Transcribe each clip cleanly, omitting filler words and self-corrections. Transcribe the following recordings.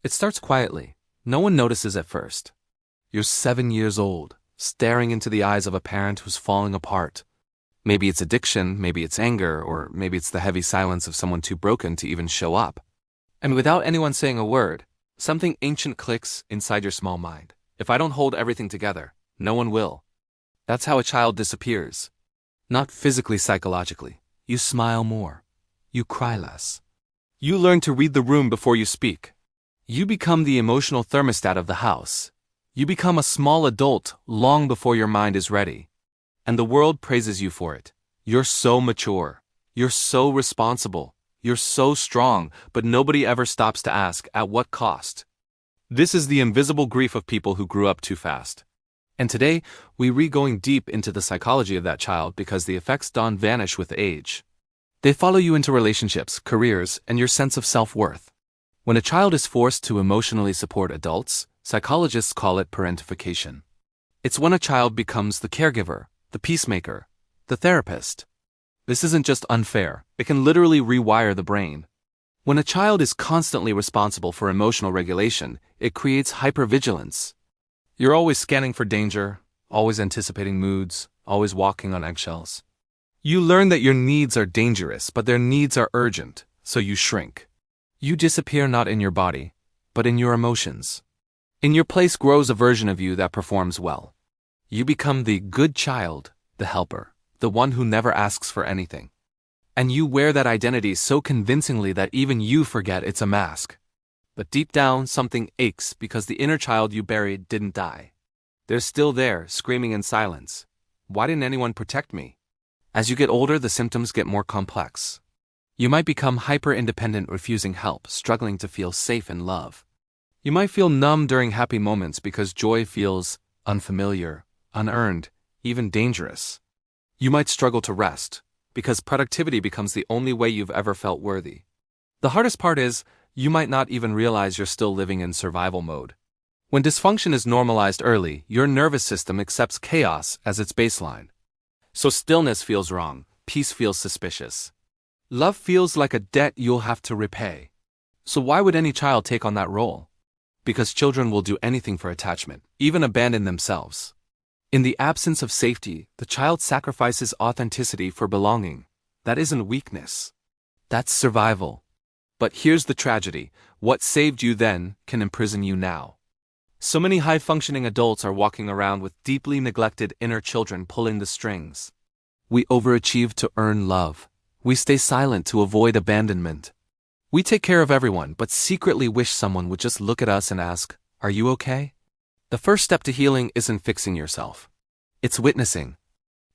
It starts quietly. No one notices at first. You're 7 years old, staring into the eyes of a parent who's falling apart. Maybe it's addiction, maybe it's anger, or maybe it's the heavy silence of someone too broken to even show up. And without anyone saying a word, something ancient clicks inside your small mind. If I don't hold everything together, no one will. That's how a child disappears. Not physically, psychologically. You smile more. You cry less. You learn to read the room before you speak. You become the emotional thermostat of the house. You become a small adult long before your mind is ready. And the world praises you for it. You're so mature. You're so responsible. You're so strong, but nobody ever stops to ask, at what cost? This is the invisible grief of people who grew up too fast. And today, we're going deep into the psychology of that child because the effects don't vanish with age. They follow you into relationships, careers, and your sense of self-worth. When a child is forced to emotionally support adults, psychologists call it parentification. It's when a child becomes the caregiver, the peacemaker, the therapist. This isn't just unfair, it can literally rewire the brain. When a child is constantly responsible for emotional regulation, it creates hypervigilance. You're always scanning for danger, always anticipating moods, always walking on eggshells. You learn that your needs are dangerous, but their needs are urgent, so you shrink. You disappear not in your body, but in your emotions. In your place grows a version of you that performs well. You become the good child, the helper, the one who never asks for anything. And you wear that identity so convincingly that even you forget it's a mask. But deep down, something aches because the inner child you buried didn't die. They're still there, screaming in silence. Why didn't anyone protect me? As you get older, the symptoms get more complex. You might become hyper-independent, refusing help, struggling to feel safe in love. You might feel numb during happy moments because joy feels unfamiliar, unearned, even dangerous. You might struggle to rest because productivity becomes the only way you've ever felt worthy. The hardest part is, you might not even realize you're still living in survival mode. When dysfunction is normalized early, your nervous system accepts chaos as its baseline. So stillness feels wrong, peace feels suspicious. Love feels like a debt you'll have to repay. So why would any child take on that role? Because children will do anything for attachment, even abandon themselves. In the absence of safety, the child sacrifices authenticity for belonging. That isn't weakness. That's survival. But here's the tragedy. What saved you then can imprison you now. So many high-functioning adults are walking around with deeply neglected inner children pulling the strings. We overachieve to earn love. We stay silent to avoid abandonment. We take care of everyone, but secretly wish someone would just look at us and ask, "Are you okay?" The first step to healing isn't fixing yourself. It's witnessing.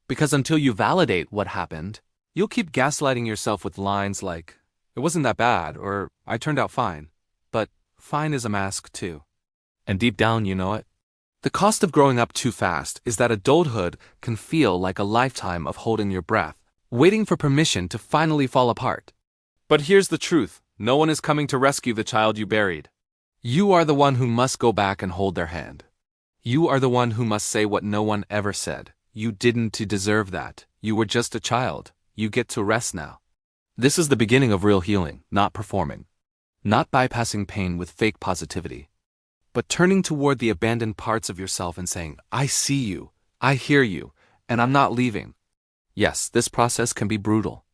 Because until you validate what happened, you'll keep gaslighting yourself with lines like, "It wasn't that bad," or "I turned out fine." But fine is a mask too. And deep down you know it. The cost of growing up too fast is that adulthood can feel like a lifetime of holding your breath, waiting for permission to finally fall apart. But here's the truth. No one is coming to rescue the child you buried. You are the one who must go back and hold their hand. You are the one who must say what no one ever said. You didn't deserve that. You were just a child. You get to rest now. This is the beginning of real healing, not performing. Not bypassing pain with fake positivity. But turning toward the abandoned parts of yourself and saying, "I see you, I hear you, and I'm not leaving." Yes, this process can be brutal.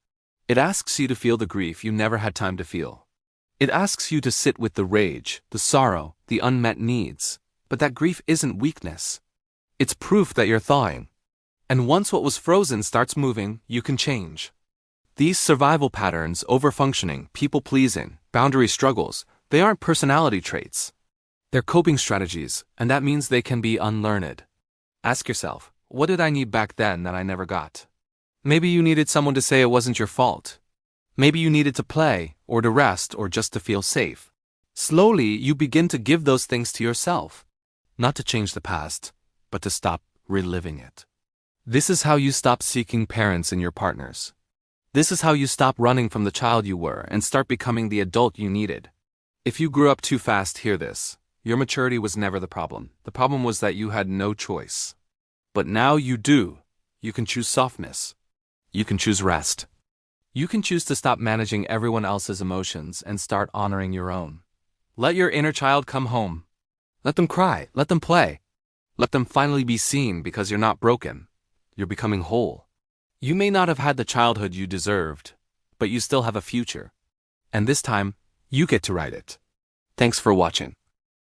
It asks you to feel the grief you never had time to feel. It asks you to sit with the rage, the sorrow, the unmet needs. But that grief isn't weakness. It's proof that you're thawing. And once what was frozen starts moving, you can change. These survival patterns, overfunctioning, people-pleasing, boundary struggles, they aren't personality traits. They're coping strategies, and that means they can be unlearned. Ask yourself, what did I need back then that I never got? Maybe you needed someone to say it wasn't your fault. Maybe you needed to play, or to rest, or just to feel safe. Slowly, you begin to give those things to yourself. Not to change the past, but to stop reliving it. This is how you stop seeking parents in your partners. This is how you stop running from the child you were and start becoming the adult you needed. If you grew up too fast, hear this. Your maturity was never the problem. The problem was that you had no choice. But now you do. You can choose softness. You can choose rest. You can choose to stop managing everyone else's emotions and start honoring your own. Let your inner child come home. Let them cry, let them play. Let them finally be seen because you're not broken. You're becoming whole. You may not have had the childhood you deserved, but you still have a future. And this time, you get to write it. Thanks for watching.